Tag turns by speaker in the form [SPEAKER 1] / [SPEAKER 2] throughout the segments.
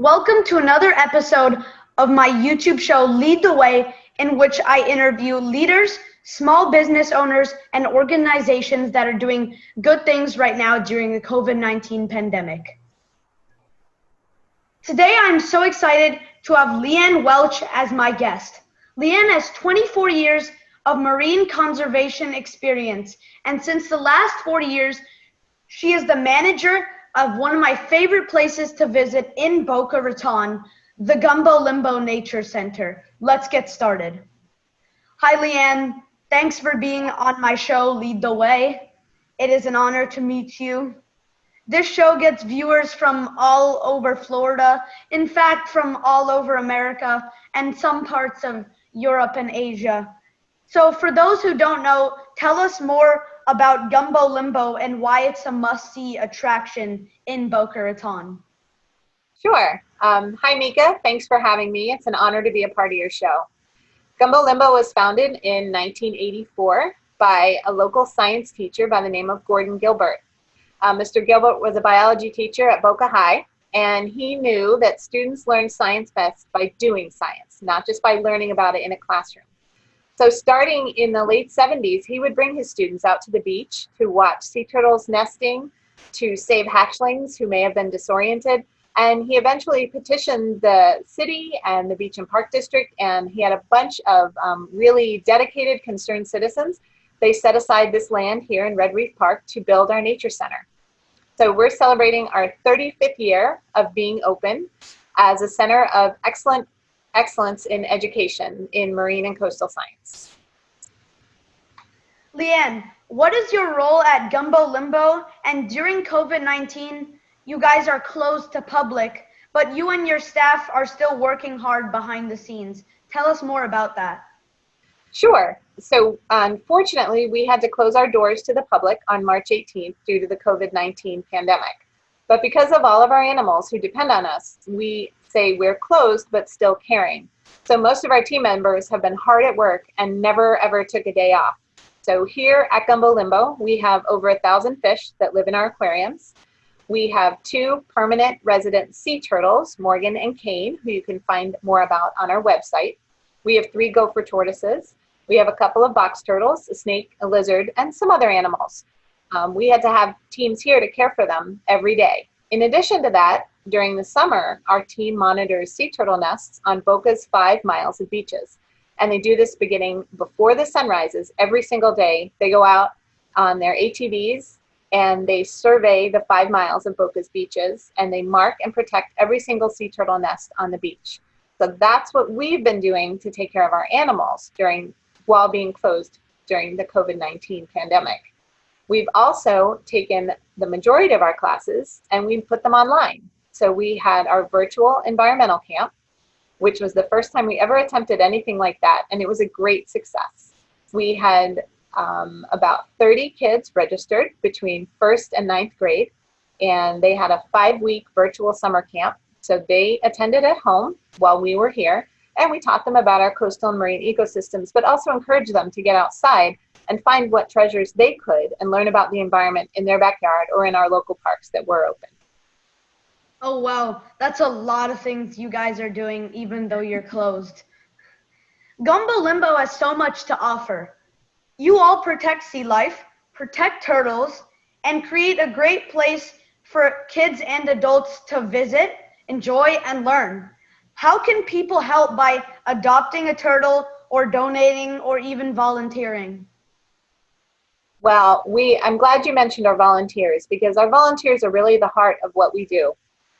[SPEAKER 1] Welcome to another episode of my YouTube show, Lead the Way, in which I interview leaders, small business owners, and organizations that are doing good things right now during the COVID-19 pandemic. Today, I'm so excited to have Leanne Welch as my guest. Leanne has 24 years of marine conservation experience, and since the last 40 years, she is the manager of one of my favorite places to visit in Boca Raton, the Gumbo Limbo Nature Center. Let's get started. Hi, Leanne. Thanks for being on my show, Lead the Way. It is an honor to meet you. This show gets viewers from all over Florida, in fact, from all over America and some parts of Europe and Asia. So for those who don't know, tell us more about Gumbo Limbo and why it's a must-see attraction in Boca Raton.
[SPEAKER 2] Sure. Hi, Mika. Thanks for having me. It's an honor to be a part of your show. Gumbo Limbo was founded in 1984 by a local science teacher by the name of Gordon Gilbert. Mr. Gilbert was a biology teacher at Boca High, and he knew that students learn science best by doing science, not just by learning about it in a classroom. So starting in the late 70s, he would bring his students out to the beach to watch sea turtles nesting, to save hatchlings who may have been disoriented. And he eventually petitioned the city and the Beach and Park District, and he had a bunch of really dedicated, concerned citizens. They set aside this land here in Red Reef Park to build our nature center. So we're celebrating our 35th year of being open as a center of excellence in education in marine and coastal science.
[SPEAKER 1] Leanne, what is your role at Gumbo Limbo? And during COVID-19, you guys are closed to public, but you and your staff are still working hard behind the scenes. Tell us more about that.
[SPEAKER 2] Sure. So unfortunately, we had to close our doors to the public on March 18th due to the COVID-19 pandemic. But because of all of our animals who depend on us, we say we're closed but still caring. So most of our team members have been hard at work and never ever took a day off. So here at Gumbo Limbo, we have over 1,000 fish that live in our aquariums. We have 2 permanent resident sea turtles, Morgan and Kane, who you can find more about on our website. We have 3 gopher tortoises. We have a couple of box turtles, a snake, a lizard, and some other animals. We had to have teams here to care for them every day. In addition to that, during the summer, our team monitors sea turtle nests on Boca's 5 miles of beaches. And they do this beginning before the sun rises every single day. They go out on their ATVs and they survey the 5 miles of Boca's beaches, and they mark and protect every single sea turtle nest on the beach. So that's what we've been doing to take care of our animals while being closed during the COVID-19 pandemic. We've also taken the majority of our classes and we've put them online. So we had our virtual environmental camp, which was the first time we ever attempted anything like that, and it was a great success. We had about 30 kids registered between 1st and 9th grade, and they had a 5-week virtual summer camp. So they attended at home while we were here, and we taught them about our coastal and marine ecosystems, but also encouraged them to get outside and find what treasures they could and learn about the environment in their backyard or in our local parks that were open.
[SPEAKER 1] Oh, wow. That's a lot of things you guys are doing, even though you're closed. Gumbo Limbo has so much to offer. You all protect sea life, protect turtles, and create a great place for kids and adults to visit, enjoy, and learn. How can people help by adopting a turtle or donating or even volunteering?
[SPEAKER 2] Well, I'm glad you mentioned our volunteers, because our volunteers are really the heart of what we do.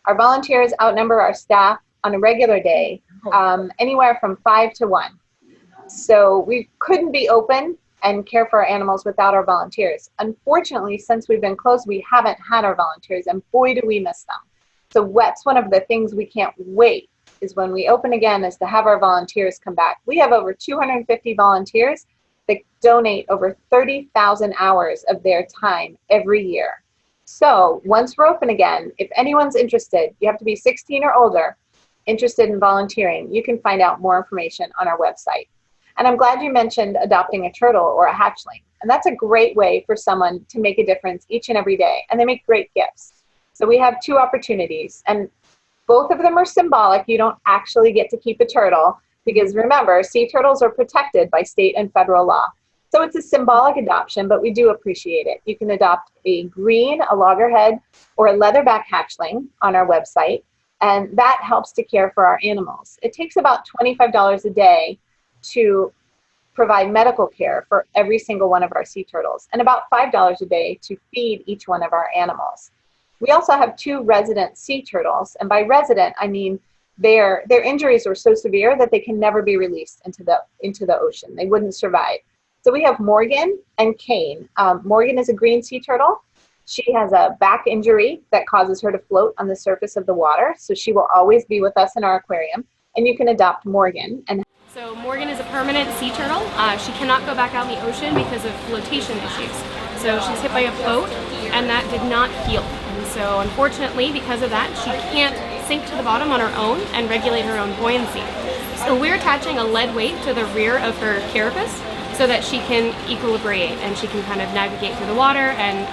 [SPEAKER 2] Our volunteers outnumber our staff on a regular day, anywhere from 5 to 1. So we couldn't be open and care for our animals without our volunteers. Unfortunately, since we've been closed, we haven't had our volunteers, and boy, do we miss them. So that's one of the things we can't wait is when we open again, is to have our volunteers come back. We have over 250 volunteers that donate over 30,000 hours of their time every year. So once we're open again, if anyone's interested, you have to be 16 or older, interested in volunteering, you can find out more information on our website. And I'm glad you mentioned adopting a turtle or a hatchling. And that's a great way for someone to make a difference each and every day. And they make great gifts. So we have 2 opportunities. And Both of them are symbolic. You don't actually get to keep a turtle because remember, sea turtles are protected by state and federal law. So it's a symbolic adoption, but we do appreciate it. You can adopt a green, a loggerhead, or a leatherback hatchling on our website, and that helps to care for our animals. It takes about $25 a day to provide medical care for every single one of our sea turtles, and about $5 a day to feed each one of our animals. We also have 2 resident sea turtles, and by resident, I mean their injuries are so severe that they can never be released into the ocean. They wouldn't survive. So we have Morgan and Kane. Morgan is a green sea turtle. She has a back injury that causes her to float on the surface of the water, so she will always be with us in our aquarium, and you can adopt Morgan.
[SPEAKER 3] So Morgan is a permanent sea turtle. She cannot go back out in the ocean because of flotation issues. So she's hit by a boat, and that did not heal. And so unfortunately, because of that, she can't sink to the bottom on her own and regulate her own buoyancy. So we're attaching a lead weight to the rear of her carapace so that she can equilibrate and she can kind of navigate through the water and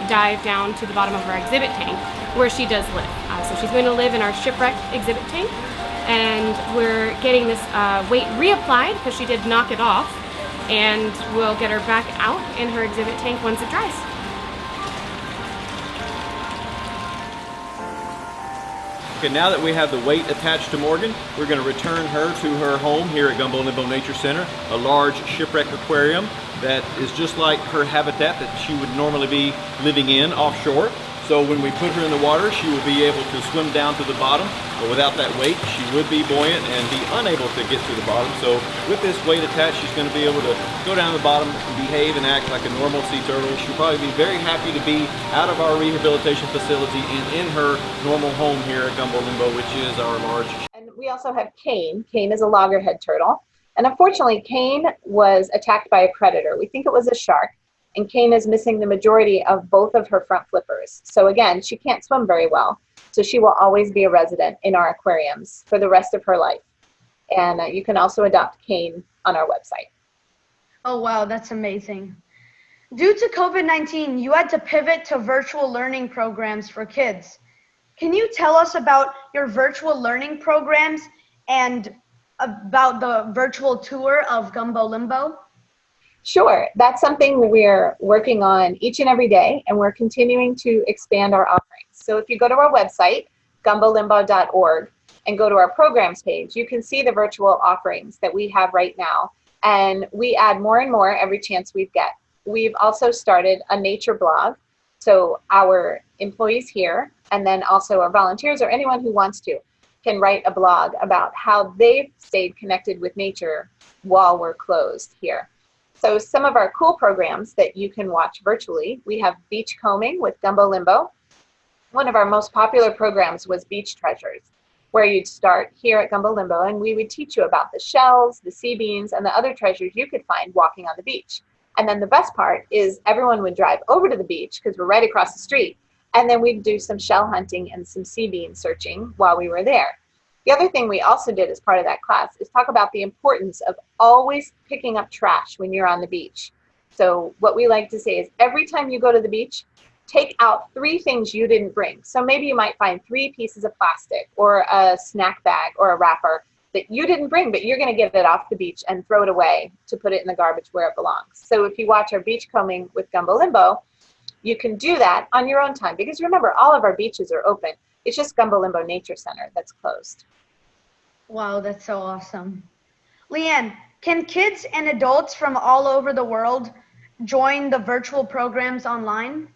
[SPEAKER 3] dive down to the bottom of our exhibit tank where she does live. So she's going to live in our shipwreck exhibit tank, and we're getting this weight reapplied because she did knock it off, and we'll get her back out in her exhibit tank once it dries.
[SPEAKER 4] Okay, now that we have the weight attached to Morgan, we're going to return her to her home here at Gumbo Limbo Nature Center, a large shipwreck aquarium that is just like her habitat that she would normally be living in offshore. So when we put her in the water, she will be able to swim down to the bottom, but without that weight, she would be buoyant and be unable to get to the bottom. So with this weight attached, she's going to be able to go down to the bottom and behave and act like a normal sea turtle. She'll probably be very happy to be out of our rehabilitation facility and in her normal home here at Gumbo Limbo, which is our large.
[SPEAKER 2] And we also have Kane. Kane is a loggerhead turtle. And unfortunately, Kane was attacked by a predator. We think it was a shark. And Kane is missing the majority of both of her front flippers. So again, she can't swim very well. So she will always be a resident in our aquariums for the rest of her life. And you can also adopt Kane on our website.
[SPEAKER 1] Oh, wow, that's amazing. Due to COVID-19, you had to pivot to virtual learning programs for kids. Can you tell us about your virtual learning programs and about the virtual tour of Gumbo Limbo?
[SPEAKER 2] Sure, that's something we're working on each and every day, and we're continuing to expand our offerings. So if you go to our website, gumbolimbo.org, and go to our programs page, you can see the virtual offerings that we have right now, and we add more and more every chance we get. We've also started a nature blog, so our employees here, and then also our volunteers or anyone who wants to, can write a blog about how they've stayed connected with nature while we're closed here. So some of our cool programs that you can watch virtually, we have beach combing with Gumbo Limbo. One of our most popular programs was Beach Treasures, where you'd start here at Gumbo Limbo and we would teach you about the shells, the sea beans, and the other treasures you could find walking on the beach. And then the best part is everyone would drive over to the beach because we're right across the street, and then we'd do some shell hunting and some sea bean searching while we were there. The other thing we also did as part of that class is talk about the importance of always picking up trash when you're on the beach. So what we like to say is every time you go to the beach, take out 3 things you didn't bring. So maybe you might find 3 pieces of plastic or a snack bag or a wrapper that you didn't bring, but you're going to get it off the beach and throw it away to put it in the garbage where it belongs. So if you watch our beach combing with Gumbo Limbo, you can do that on your own time, because remember, all of our beaches are open. It's just Gumbo Limbo Nature Center that's closed.
[SPEAKER 1] Wow, that's so awesome. Leanne, can kids and adults from all over the world join the virtual programs online?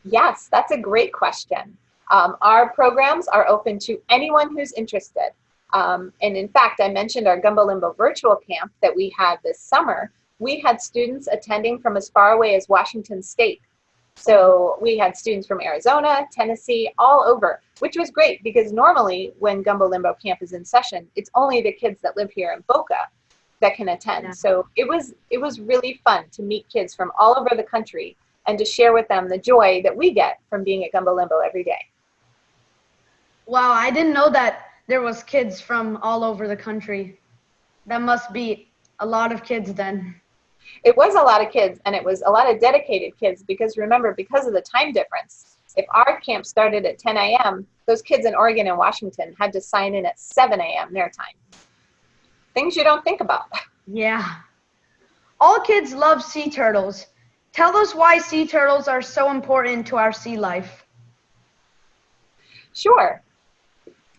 [SPEAKER 2] Yes, that's a great question. Our programs are open to anyone who's interested. And in fact, I mentioned our Gumbo Limbo virtual camp that we had this summer. We had students attending from as far away as Washington State. So we had students from Arizona, Tennessee, all over, which was great because normally when Gumbo Limbo Camp is in session, it's only the kids that live here in Boca that can attend. Yeah. So it was really fun to meet kids from all over the country and to share with them the joy that we get from being at Gumbo Limbo every day.
[SPEAKER 1] Wow, I didn't know that there was kids from all over the country. That must be a lot of kids then.
[SPEAKER 2] It was a lot of kids, and it was a lot of dedicated kids because remember, because of the time difference, If our camp started at 10 a.m., those kids in Oregon and Washington had to sign in at 7 a.m. their time. Things you don't think about.
[SPEAKER 1] Yeah. All kids love sea turtles. Tell us why sea turtles are so important to our sea life.
[SPEAKER 2] Sure.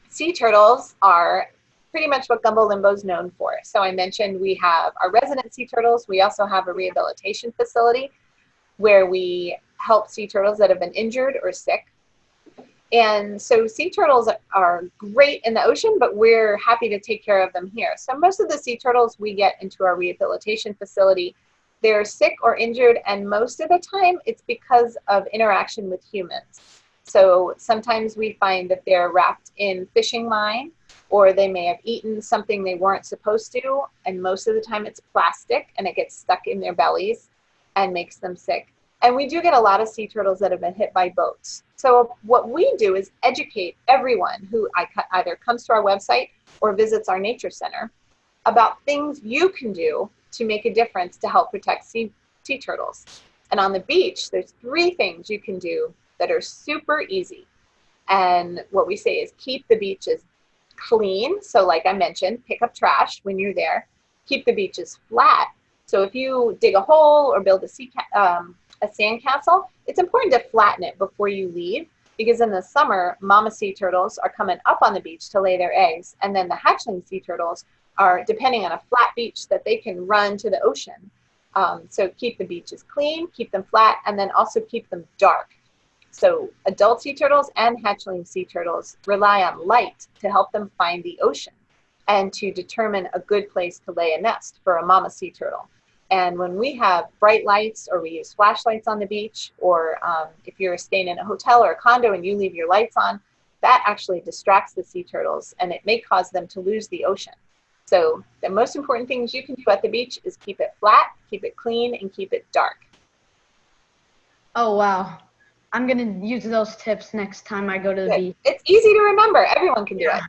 [SPEAKER 2] Sea turtles are pretty much what Gumbo Limbo is known for. So I mentioned we have our resident sea turtles. We also have a rehabilitation facility where we help sea turtles that have been injured or sick. And so sea turtles are great in the ocean, but we're happy to take care of them here. So most of the sea turtles we get into our rehabilitation facility, they're sick or injured, and most of the time it's because of interaction with humans. So sometimes we find that they're wrapped in fishing line, or they may have eaten something they weren't supposed to, and most of the time it's plastic and it gets stuck in their bellies and makes them sick. And we do get a lot of sea turtles that have been hit by boats. So what we do is educate everyone who either comes to our website or visits our nature center about things you can do to make a difference to help protect sea turtles. And on the beach, there's 3 things you can do that are super easy. And what we say is keep the beaches clean. So like I mentioned, pick up trash when you're there. Keep the beaches flat. So if you dig a hole or build a sandcastle, it's important to flatten it before you leave, because in the summer, mama sea turtles are coming up on the beach to lay their eggs, and then the hatchling sea turtles are depending on a flat beach that they can run to the ocean. So keep the beaches clean, keep them flat, and then also keep them dark. So adult sea turtles and hatchling sea turtles rely on light to help them find the ocean and to determine a good place to lay a nest for a mama sea turtle. And when we have bright lights, or we use flashlights on the beach, or if you're staying in a hotel or a condo and you leave your lights on, that actually distracts the sea turtles and it may cause them to lose the ocean. So the most important things you can do at the beach is keep it flat, keep it clean, and keep it dark.
[SPEAKER 1] Oh, wow. I'm going to use those tips next time I go to the beach.
[SPEAKER 2] It's easy to remember. Everyone can do it.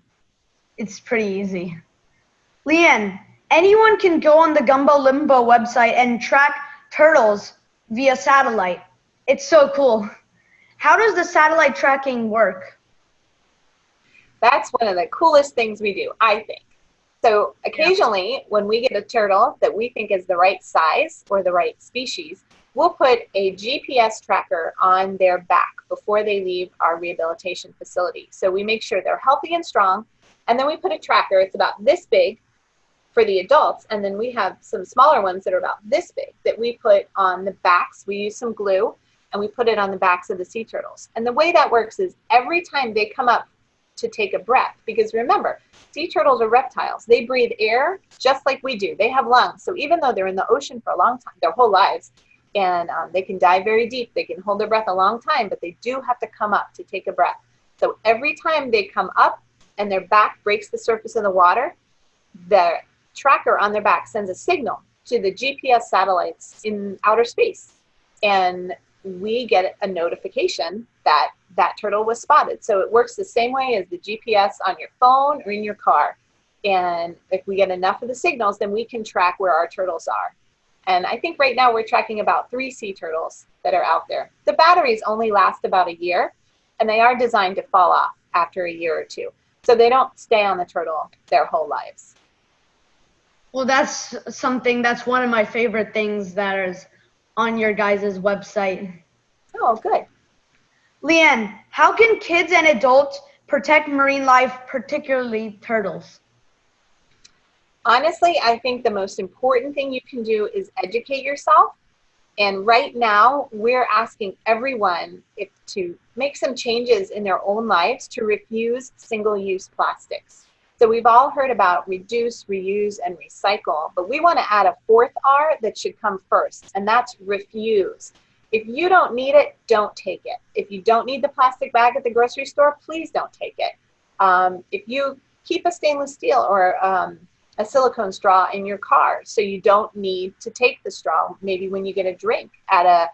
[SPEAKER 1] It's pretty easy. Leanne, anyone can go on the Gumbo Limbo website and track turtles via satellite. It's so cool. How does the satellite tracking work?
[SPEAKER 2] That's one of the coolest things we do, I think. So occasionally when we get a turtle that we think is the right size or the right species, we'll put a GPS tracker on their back before they leave our rehabilitation facility. So we make sure they're healthy and strong, and then we put a tracker, it's about this big for the adults, and then we have some smaller ones that are about this big that we put on the backs. We use some glue and we put it on the backs of the sea turtles. And the way that works is every time they come up to take a breath, because remember, sea turtles are reptiles. They breathe air just like we do. They have lungs. So even though they're in the ocean for a long time, their whole lives, and they can dive very deep, they can hold their breath a long time, but they do have to come up to take a breath. So every time they come up and their back breaks the surface of the water, the tracker on their back sends a signal to the GPS satellites in outer space, and we get a notification that that turtle was spotted. So it works the same way as the GPS on your phone or in your car. And if we get enough of the signals, then we can track where our turtles are. And I think right now we're tracking about 3 sea turtles that are out there. The batteries only last about a year, and they are designed to fall off after a year or 2. So they don't stay on the turtle their whole lives.
[SPEAKER 1] Well, that's one of my favorite things that is on your guys' website.
[SPEAKER 2] Oh, good.
[SPEAKER 1] Leanne, how can kids and adults protect marine life, particularly turtles?
[SPEAKER 2] Honestly, I think the most important thing you can do is educate yourself. And right now, we're asking everyone to make some changes in their own lives to refuse single-use plastics. So we've all heard about reduce, reuse, and recycle, but we want to add a 4th R that should come first, and that's refuse. If you don't need it, don't take it. If you don't need the plastic bag at the grocery store, please don't take it. If you keep a stainless steel or a silicone straw in your car, so you don't need to take the straw maybe when you get a drink at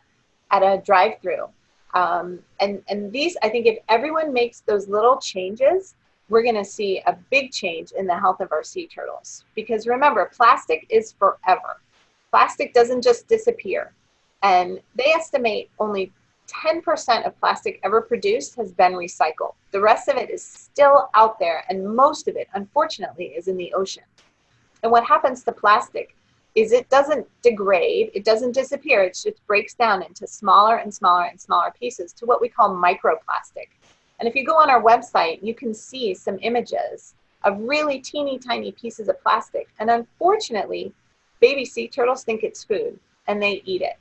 [SPEAKER 2] a drive-through. And these, I think if everyone makes those little changes, we're going to see a big change in the health of our sea turtles. Because remember, plastic is forever. Plastic doesn't just disappear. And they estimate only 10% of plastic ever produced has been recycled. The rest of it is still out there, and most of it, unfortunately, is in the ocean. And what happens to plastic is it doesn't degrade, it doesn't disappear, it just breaks down into smaller and smaller and smaller pieces to what we call microplastic. And if you go on our website, you can see some images of really teeny tiny pieces of plastic. And unfortunately, baby sea turtles think it's food and they eat it.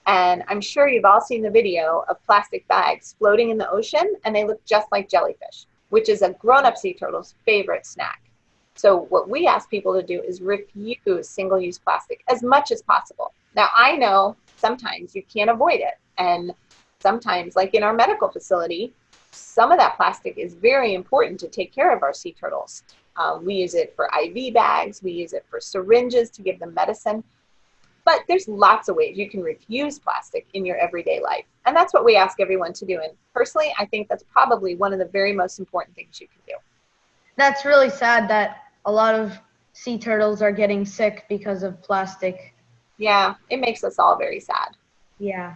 [SPEAKER 2] And I'm sure you've all seen the video of plastic bags floating in the ocean, and they look just like jellyfish, which is a grown-up sea turtle's favorite snack. So what we ask people to do is refuse single-use plastic as much as possible. Now, I know sometimes you can't avoid it. And sometimes, like in our medical facility, some of that plastic is very important to take care of our sea turtles. We use it for IV bags. We use it for syringes to give them medicine. But there's lots of ways you can refuse plastic in your everyday life. And that's what we ask everyone to do. And personally, I think that's probably one of the very most important things you can do.
[SPEAKER 1] That's really sad that a lot of sea turtles are getting sick because of plastic.
[SPEAKER 2] Yeah, it makes us all very sad.
[SPEAKER 1] Yeah.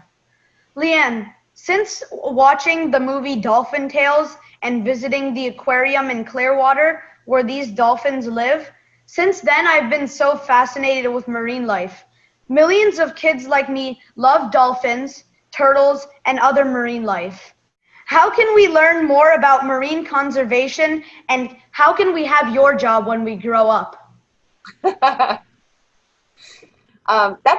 [SPEAKER 1] Leanne, since watching the movie Dolphin Tales and visiting the aquarium in Clearwater where these dolphins live, since then I've been so fascinated with marine life. Millions of kids like me love dolphins, turtles, and other marine life. How can we learn more about marine conservation, and how can we have your job when we grow up?
[SPEAKER 2] That's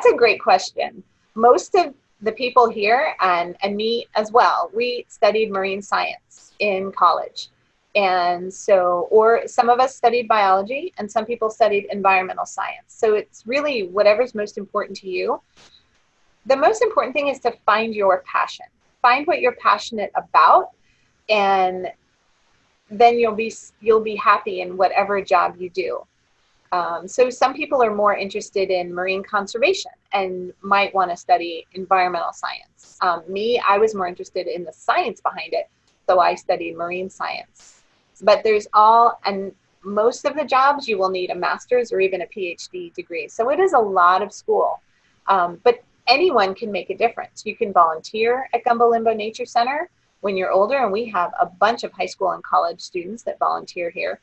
[SPEAKER 2] a great question. Most of the people here, and me as well, we studied marine science in college. And so, or some of us studied biology, and some people studied environmental science. So it's really whatever's most important to you. The most important thing is to find your passion. Find what you're passionate about, and then you'll be happy in whatever job you do. So some people are more interested in marine conservation and might want to study environmental science. Me, I was more interested in the science behind it, so I studied marine science. But and most of the jobs you will need a master's or even a PhD degree. So it is a lot of school, but anyone can make a difference. You can volunteer at Gumbo Limbo Nature Center when you're older, and we have a bunch of high school and college students that volunteer here,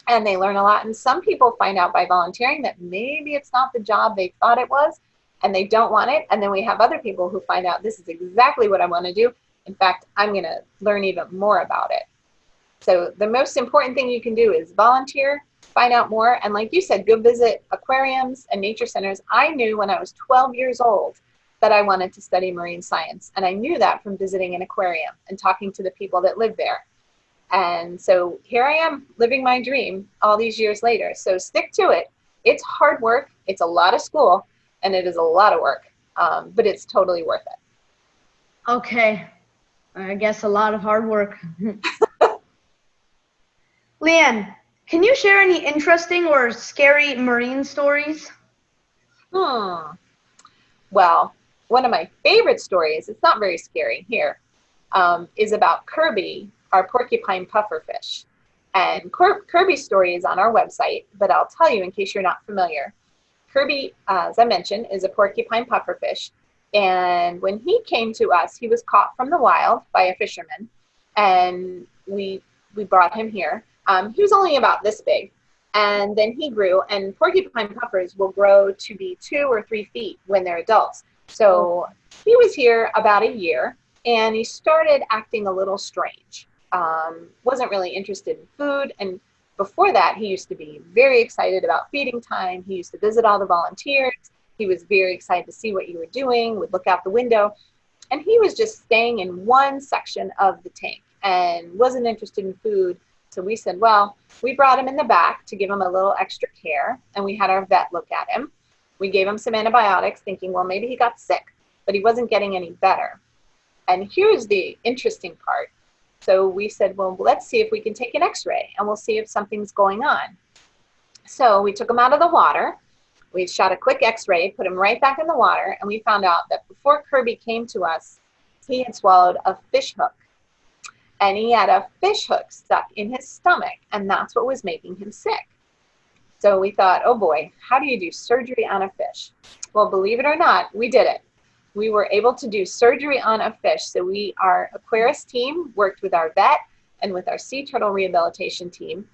[SPEAKER 2] and they learn a lot. And some people find out by volunteering that maybe it's not the job they thought it was, and they don't want it. And then we have other people who find out this is exactly what I want to do. In fact, I'm going to learn even more about it. So the most important thing you can do is volunteer, find out more, and like you said, go visit aquariums and nature centers. I knew when I was 12 years old that I wanted to study marine science, and I knew that from visiting an aquarium and talking to the people that live there. And so here I am living my dream all these years later. So stick to it. It's hard work, it's a lot of school, and it is a lot of work, but it's totally worth it.
[SPEAKER 1] Okay, I guess a lot of hard work. Leanne, can you share any interesting or scary marine stories?
[SPEAKER 2] Well, one of my favorite stories, it's not very scary here, is about Kirby, our porcupine pufferfish. And Kirby's story is on our website, but I'll tell you in case you're not familiar. Kirby, as I mentioned, is a porcupine pufferfish. And when he came to us, he was caught from the wild by a fisherman, and we brought him here. He was only about this big, and then he grew, and porcupine puffers will grow to be 2 or 3 feet when they're adults. So he was here about a year, and he started acting a little strange. Wasn't really interested in food, and before that, he used to be very excited about feeding time. He used to visit all the volunteers. He was very excited to see what you were doing, would look out the window, and he was just staying in one section of the tank and wasn't interested in food. So we said, well, we brought him in the back to give him a little extra care, and we had our vet look at him. We gave him some antibiotics, thinking, well, maybe he got sick, but he wasn't getting any better. And here's the interesting part. So we said, well, let's see if we can take an x-ray, and we'll see if something's going on. So we took him out of the water. We shot a quick x-ray, put him right back in the water, and we found out that before Kirby came to us, he had swallowed a fish hook. And he had a fish hook stuck in his stomach, and that's what was making him sick. So we thought, oh boy, how do you do surgery on a fish? Well, believe it or not, we did it. we were able to do surgery on a fish. So our Aquarius team worked with our vet and with our Sea Turtle Rehabilitation team,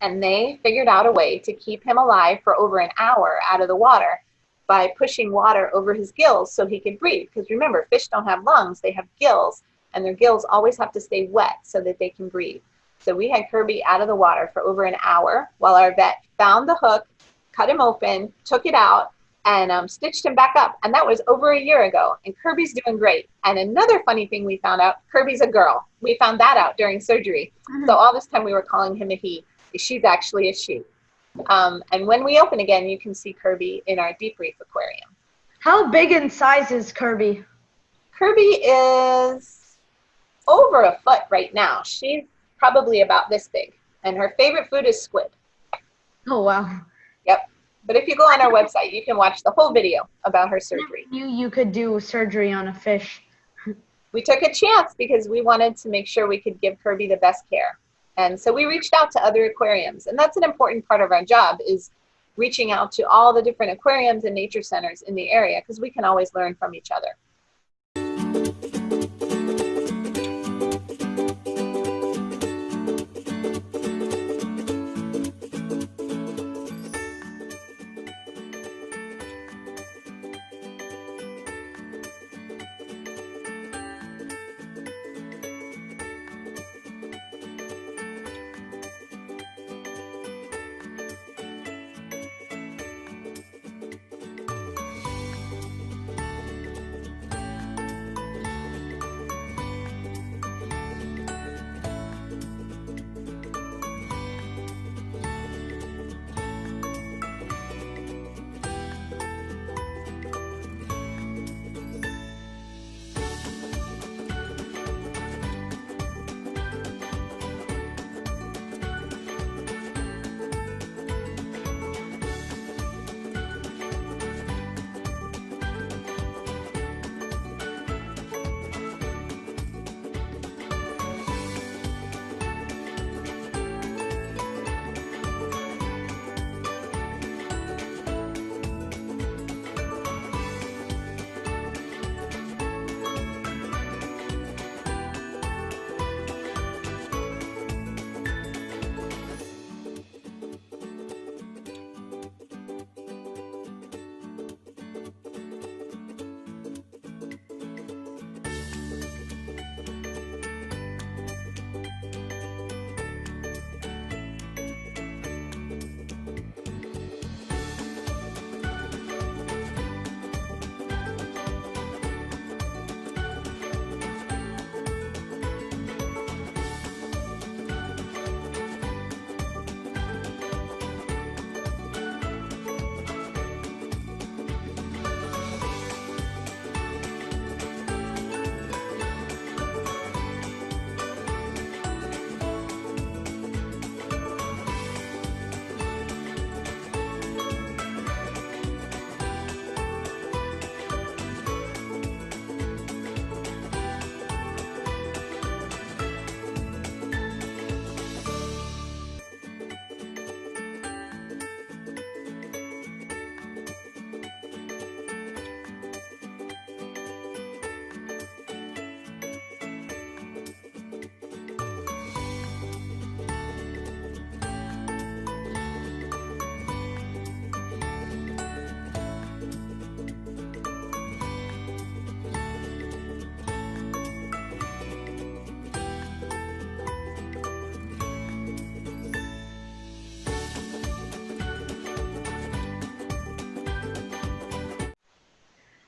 [SPEAKER 2] and they figured out a way to keep him alive for over an hour out of the water by pushing water over his gills so he could breathe. Because remember, fish don't have lungs, they have gills, and their gills always have to stay wet so that they can breathe. So we had Kirby out of the water for over an hour while our vet found the hook, cut him open, took it out, and stitched him back up. And that was over a year ago, and Kirby's doing great. And another funny thing we found out, Kirby's a girl. We found that out during surgery. So all this time we were calling him a he. She's actually a she. And when we open again, you can see Kirby in our Deep Reef Aquarium.
[SPEAKER 1] How big in size is Kirby?
[SPEAKER 2] Kirby is over a foot right now. She's probably about this big. And her favorite food is squid.
[SPEAKER 1] Oh, wow.
[SPEAKER 2] Yep. But if you go on our website, you can watch the whole video about her surgery.
[SPEAKER 1] You could do surgery on a fish.
[SPEAKER 2] We took a chance because we wanted to make sure we could give Kirby the best care. And so we reached out to other aquariums. And that's an important part of our job, is reaching out to all the different aquariums and nature centers in the area, because we can always learn from each other.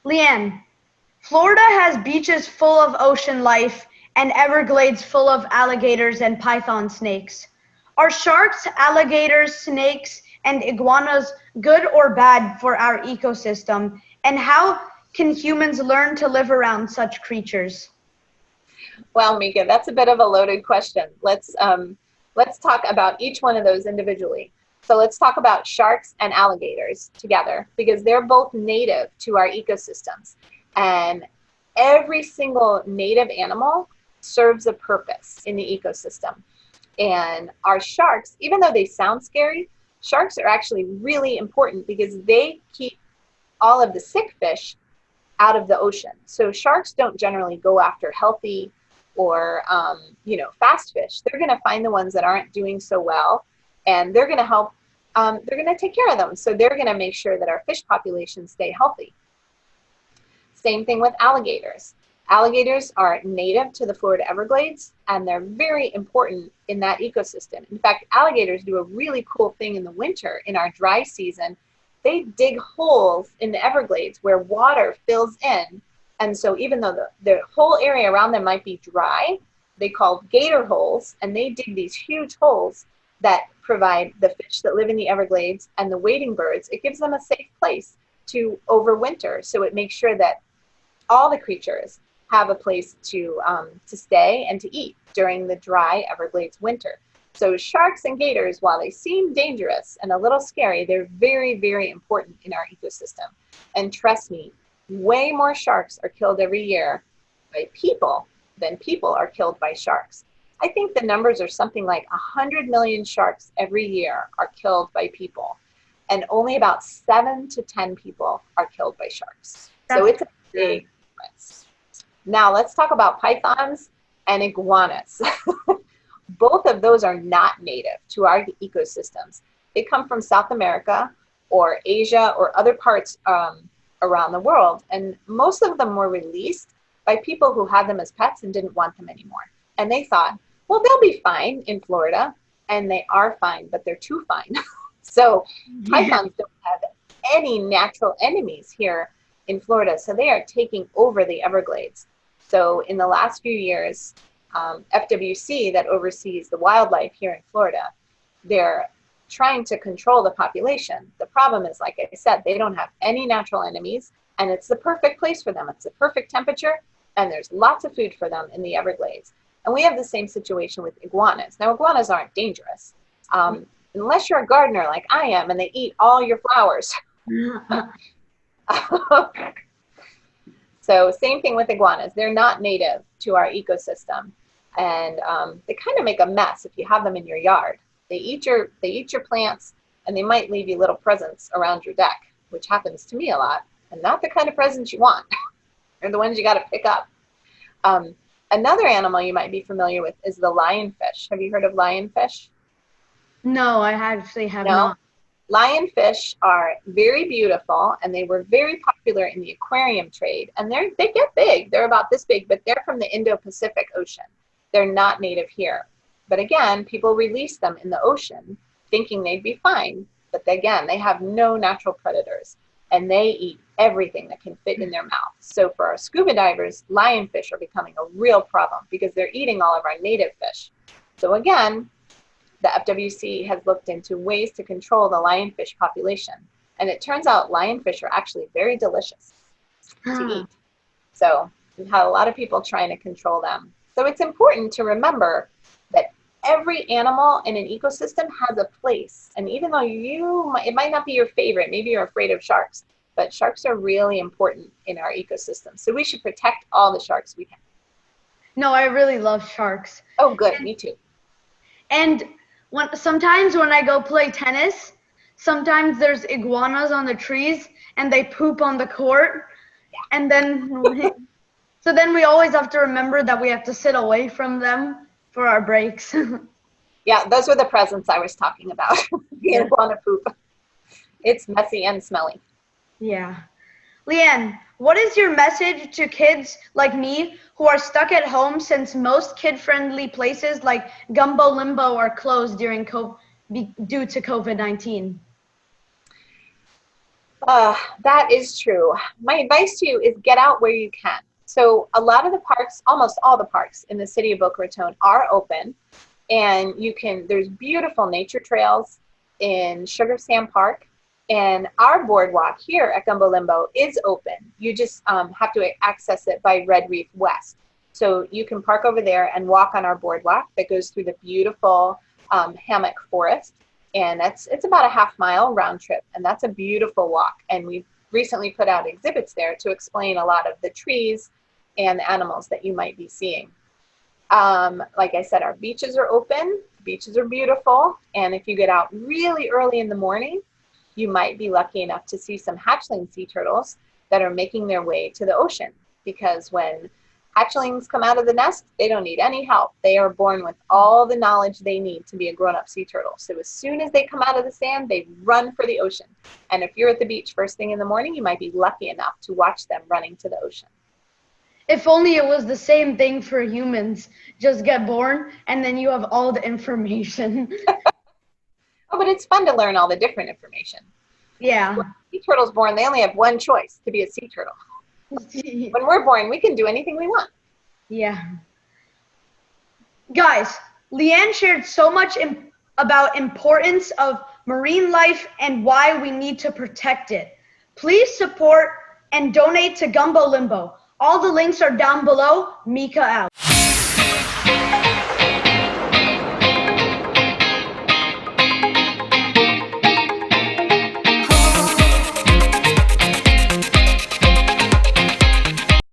[SPEAKER 1] Leanne, Florida has beaches full of ocean life and Everglades full of alligators and python snakes. Are sharks, alligators, snakes, and iguanas good or bad for our ecosystem? And how can humans learn to live around such creatures?
[SPEAKER 2] Well, Mika, that's a bit of a loaded question. Let's talk about each one of those individually. So let's talk about sharks and alligators together, because they're both native to our ecosystems. And every single native animal serves a purpose in the ecosystem. And our sharks, even though they sound scary, sharks are actually really important because they keep all of the sick fish out of the ocean. So sharks don't generally go after healthy or fast fish. They're going to find the ones that aren't doing so well, and they're going to help. They're going to take care of them. So they're going to make sure that our fish populations stay healthy. Same thing with alligators. Alligators are native to the Florida Everglades, and they're very important in that ecosystem. In fact, alligators do a really cool thing in the winter. In our dry season, they dig holes in the Everglades where water fills in. And so even though the whole area around them might be dry, they call gator holes, and they dig these huge holes that provide the fish that live in the Everglades and the wading birds. It gives them a safe place to overwinter. So it makes sure that all the creatures have a place to stay and to eat during the dry Everglades winter. So sharks and gators, while they seem dangerous and a little scary, they're very, very important in our ecosystem. And trust me, way more sharks are killed every year by people than people are killed by sharks. I think the numbers are something like 100 million sharks every year are killed by people, and only about 7 to 10 people are killed by sharks. So it's a big difference. Now let's talk about pythons and iguanas. Both of those are not native to our ecosystems. They come from South America or Asia or other parts around the world. And most of them were released by people who had them as pets and didn't want them anymore. And they thought, well, they'll be fine in Florida. And they are fine, but they're too fine. So pythons don't have any natural enemies here in Florida. So they are taking over the Everglades. So in the last few years, FWC, that oversees the wildlife here in Florida, they're trying to control the population. The problem is, like I said, they don't have any natural enemies, and it's the perfect place for them. It's the perfect temperature, and there's lots of food for them in the Everglades. And we have the same situation with iguanas. Now, iguanas aren't dangerous, unless you're a gardener like I am, and they eat all your flowers. So same thing with iguanas. They're not native to our ecosystem, and they kind of make a mess if you have them in your yard. They eat your plants, and they might leave you little presents around your deck, which happens to me a lot, and not the kind of presents you want. They're the ones you got to pick up. Another animal you might be familiar with is the lionfish. Have you heard of lionfish?
[SPEAKER 1] No, I actually have not.
[SPEAKER 2] Lionfish are very beautiful, and they were very popular in the aquarium trade. And they get big. They're about this big, but they're from the Indo-Pacific Ocean. They're not native here. But again, people release them in the ocean thinking they'd be fine. But again, they have no natural predators, and they eat everything that can fit in their mouth. So for our scuba divers, lionfish are becoming a real problem because they're eating all of our native fish. So again, the FWC has looked into ways to control the lionfish population. And it turns out lionfish are actually very delicious to eat. So we've had a lot of people trying to control them. So it's important to remember that every animal in an ecosystem has a place. And even though it might not be your favorite, maybe you're afraid of sharks, but sharks are really important in our ecosystem. So we should protect all the sharks we can.
[SPEAKER 1] No, I really love sharks.
[SPEAKER 2] Oh, good. Me too.
[SPEAKER 1] And sometimes when I go play tennis, sometimes there's iguanas on the trees and they poop on the court. Yeah. And then, so then we always have to remember that we have to sit away from them for our breaks.
[SPEAKER 2] Yeah, those were the presents I was talking about. The iguana poop. It's messy and smelly.
[SPEAKER 1] Yeah. Leanne, what is your message to kids like me who are stuck at home since most kid-friendly places like Gumbo Limbo are closed due to COVID-19?
[SPEAKER 2] That is true. My advice to you is get out where you can. So a lot of the parks, almost all the parks in the city of Boca Raton are open, and there's beautiful nature trails in Sugar Sand Park. And our boardwalk here at Gumbo Limbo is open. You just have to access it by Red Reef West. So you can park over there and walk on our boardwalk that goes through the beautiful hammock forest. And it's about a half-mile round trip. And that's a beautiful walk. And we've recently put out exhibits there to explain a lot of the trees and the animals that you might be seeing. Like I said, our beaches are open. Beaches are beautiful. And if you get out really early in the morning, you might be lucky enough to see some hatchling sea turtles that are making their way to the ocean. Because when hatchlings come out of the nest, they don't need any help. They are born with all the knowledge they need to be a grown-up sea turtle. So as soon as they come out of the sand, they run for the ocean. And if you're at the beach first thing in the morning, you might be lucky enough to watch them running to the ocean.
[SPEAKER 1] If only it was the same thing for humans. Just get born and then you have all the information.
[SPEAKER 2] Oh, but it's fun to learn all the different information.
[SPEAKER 1] Yeah.
[SPEAKER 2] When a sea turtle's born, they only have one choice, to be a sea turtle. When we're born, we can do anything we want.
[SPEAKER 1] Yeah. Guys, Leanne shared so much about importance of marine life and why we need to protect it. Please support and donate to Gumbo Limbo. All the links are down below. Mika out.